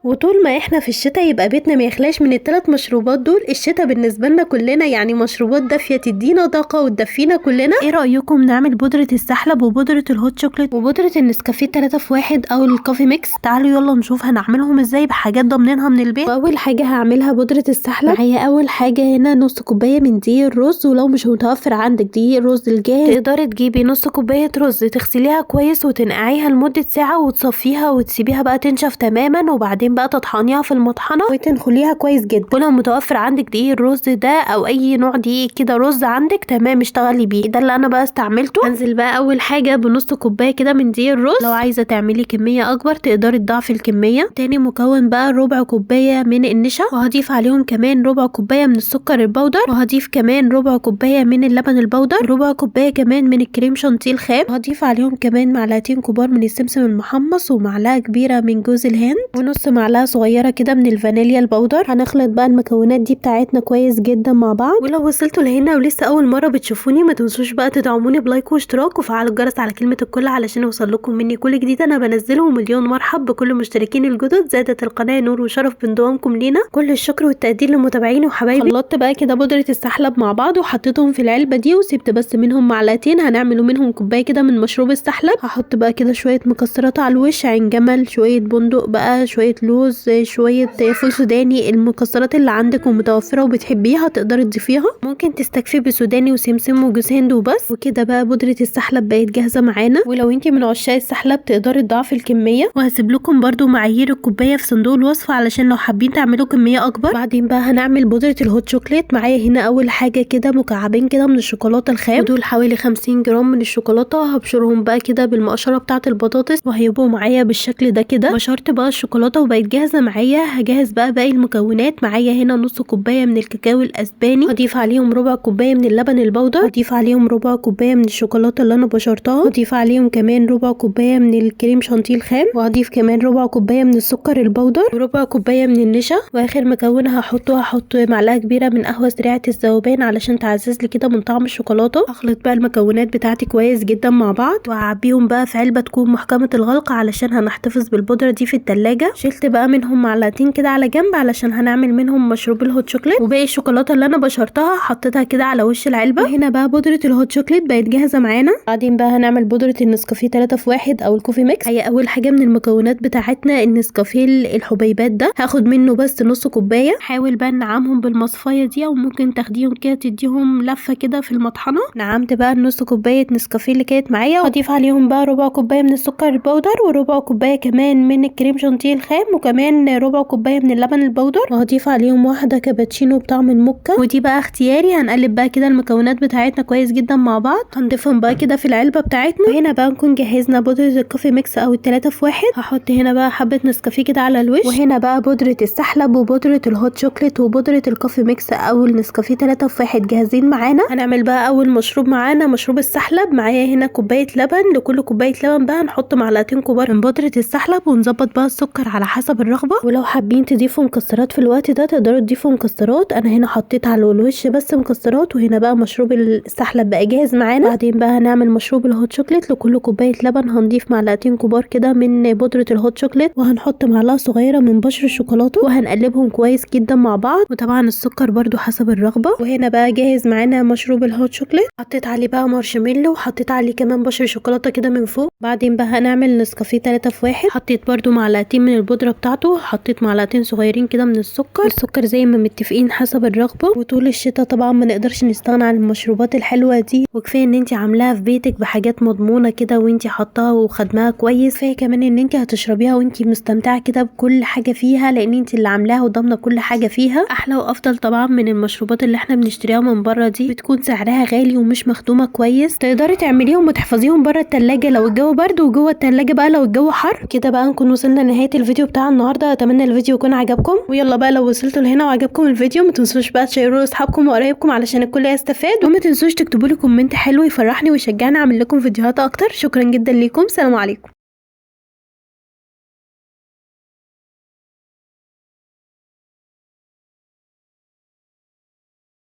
وطول ما احنا في الشتاء يبقى بيتنا ما يخلاش من الثلاث مشروبات دول. الشتاء بالنسبه لنا كلنا يعني مشروبات دافيه تدينا طاقه وتدفينا كلنا. ايه رايكم نعمل بودره السحلب وبودره الهوت شوكليت وبودره النسكافيه 3 في 1 او الكوفي ميكس؟ تعالوا يلا نشوف هنعملهم ازاي بحاجات ضامنينها من البيت. واول حاجه هعملها بودره السحلب. معايا اول حاجه هنا نص كوبايه من دقيق الرز، ولو مش متوفر عندك دقيق الرز الجاهز تقدري تجيبي نص كوبايه رز تغسليها كويس وتنقعيها لمده ساعه وتصفيها وتسيبيها بقى تنشف تماما، وبعدين بقى تطحنيها في المطحنه وتنخليها كويس جدا. ولو متوفر عندك دقيق الرز ده او اي نوع دقيق كده رز عندك تمام اشتغلي بيه. ده اللي انا بقى استعملته. هنزل بقى اول حاجه بنص كوبايه كده من دقيق الرز. لو عايزه تعملي كميه اكبر تقدري تضاعفي الكميه. تاني مكون بقى ربع كوبايه من النشا، وهضيف عليهم كمان ربع كوبايه من السكر البودر، وهضيف كمان ربع كوبايه من اللبن البودر، وربع كوبايه كمان من الكريم شانتيه الخام، وهضيف عليهم كمان معلقتين كبار من السمسم المحمص، ومعلقه كبيره من جوز الهند، ونص معلقه صغيره كده من الفانيليا البودر. هنخلط بقى المكونات دي بتاعتنا كويس جدا مع بعض. ولو وصلتوا لهنا ولسه اول مره بتشوفوني ما تنسوش بقى تدعموني بلايك واشتراك وفعلوا الجرس على كلمه الكل علشان يوصل لكم مني كل جديد انا بنزله. ومليون مرحب بكل مشتركين الجدد، زادت القناه نور وشرف بانضمامكم لينا. كل الشكر والتقدير لمتابعيني وحبايبي. خلطت بقى كده بودره السحلب مع بعض وحطيتهم في العلبه دي، وسبت بس منهم معلقتين هنعملوا منهم كوبايه كده من مشروب السحلب. هحط بقى كده شويه مكسرات على الوش، عين جمل، شويه بندق بقى، شويه لوز، شويه فول سوداني. المكسرات اللي عندك ومتوفره وبتحبيها تقدري تضيفيها. ممكن تستكفي بسوداني وسمسم وجوز هند وبس. وكده بقى بودره السحلب بقت جاهزه معانا. ولو انت من عشاق السحلب تقدري تضاعفي الكميه، وهسيب لكم برده معايير الكوبايه في صندوق الوصفه علشان لو حابين تعملوا كميه اكبر. بعدين بقى هنعمل بودره الهوت شوكليت. معايا هنا اول حاجه كده مكعبين كده من الشوكولاته الخام، ودول حوالي 50 جرام من الشوكولاته. هبشرهم بقى كده بالمقشره بتاعه البطاطس وهيبقوا معايا بالشكل ده كده. بشرت بقى الشوكولاته وبقت جاهزه معايا. هجهز بقى باقي المكونات. معايا هنا نص كوبايه من الكاكاو الاسباني، هضيف عليهم ربع كوبايه من اللبن البودر، هضيف عليهم ربع كوبايه من الشوكولاته اللي انا بشرتها، هضيف عليهم كمان ربع كوبايه من الكريم شانتيه الخام، وهضيف كمان ربع كوبايه من السكر البودر، وربع كوبايه من النشا. واخر مكون هحط معلقه كبيره من قهوه سريعه الذوبان علشان تعزز لي كده من طعم الشوكولاته. هخلط بقى المكونات بتاعتي كويس جدا مع بعض، وهعبيهم بقى في علبه تكون محكمه الغلق علشان هنحتفظ بالبودره دي في التلاجة. شلت بقى منهم معلقتين كده على جنب علشان هنعمل منهم مشروب الهوت شوكليت. وباقي الشوكولاته اللي انا بشرتها حطيتها كده على وش العلبه. وهنا بقى بودره الهوت شوكليت بقت جاهزه معانا. بعدين بقى هنعمل بودره النسكافيه 3 في 1 او الكوفي ميكس. هي اول حاجه من المكونات بتاعتنا النسكافيه الحبيبات ده، هاخد منه بس نص كوبايه. حاول بقى نعمهم بالمصفايه دي، او ممكن تاخديهم كده تديهم لفه كده في المطحنه. نعمت بقى النص كوبايه نسكافيه اللي كانت معايا، واضيف عليهم بقى ربع كوبايه من السكر البودر، وربع كوبايه كمان من الكريم شانتيه الخام، وكمان ربع كوبايه من اللبن البودر، وهضيف عليهم واحده كابتشينو بطعم الموكا. ودي بقى اختياري. هنقلب بقى كده المكونات بتاعتنا كويس جدا مع بعض. هنضيفهم بقى كده في العلبه بتاعتنا. وهنا بقى نكون جهزنا بودره الكوفي ميكس او التلاتة في 1. هحط هنا بقى حبه نسكافيه كده على الوش، وهنا بقى بودره السحلب وبودره الهوت شوكليت وبودره الكوفي ميكس او النسكافيه 3 في 1 جاهزين معانا. هنعمل بقى اول مشروب معانا مشروب السحلب. معايا هنا كوبايه لبن. لكل كوبايه لبن بقى نحط معلقتين كبار من بودره السحلب، ونظبط بقى السكر على حسب الرغبه. ولو حابين تضيفوا مكسرات في الوقت ده تقدروا تضيفوا مكسرات. انا هنا حطيت على الوش بس مكسرات. وهنا بقى مشروب السحلب بقى جاهز معانا. بعدين بقى هنعمل مشروب الهوت شوكليت. لكل كوبايه لبن هنضيف معلقتين كبار كده من بودره الهوت شوكليت، وهنحط معلقه صغيره من بشر الشوكولاته، وهنقلبهم كويس جدا مع بعض. وطبعا السكر برده حسب الرغبه. وهنا بقى جاهز معانا مشروب الهوت شوكليت. حطيت عليه بقى مارشميلو، وحطيت عليه كمان بشر شوكولاته كده من فوق. بعدين بقى هنعمل نسكافيه 3 في 1. حطيت برده معلقتين من البودره بتاعته، حطيت معلقتين صغيرين كده من السكر زي ما متفقين حسب الرغبه. وطول الشتاء طبعا ما نقدرش نستغنى عن المشروبات الحلوه دي، وكفايه ان انت عاملاها في بيتك بحاجات مضمونه كده وانت حطاها وخدماها كويس. كفايه كمان ان انت هتشربيها وانت مستمتعه كده بكل حاجه فيها، لان انت اللي عاملاها وضامنه كل حاجه فيها. احلى وافضل طبعا من المشروبات اللي احنا بنشتريها من بره دي، بتكون سعرها غالي ومش مخدومه كويس. تقدري تعمليهم وتحفظيهم بره التلاجة لو الجو برد، وجوه التلاجة بقى لو الجو حر. كده بقى نكون وصلنا لنهايه الفيديو بتاع النهارده. اتمنى الفيديو يكون عجبكم. ويلا بقى لو وصلتوا لهنا وعجبكم الفيديو ما تنسوش بقى تشيروه لاصحابكم وقرايبكم علشان الكل يستفاد. وما تنسوش تكتبوا لي كومنت حلو يفرحني ويشجعني اعمل لكم فيديوهات اكتر. شكرا جدا ليكم. سلام عليكم.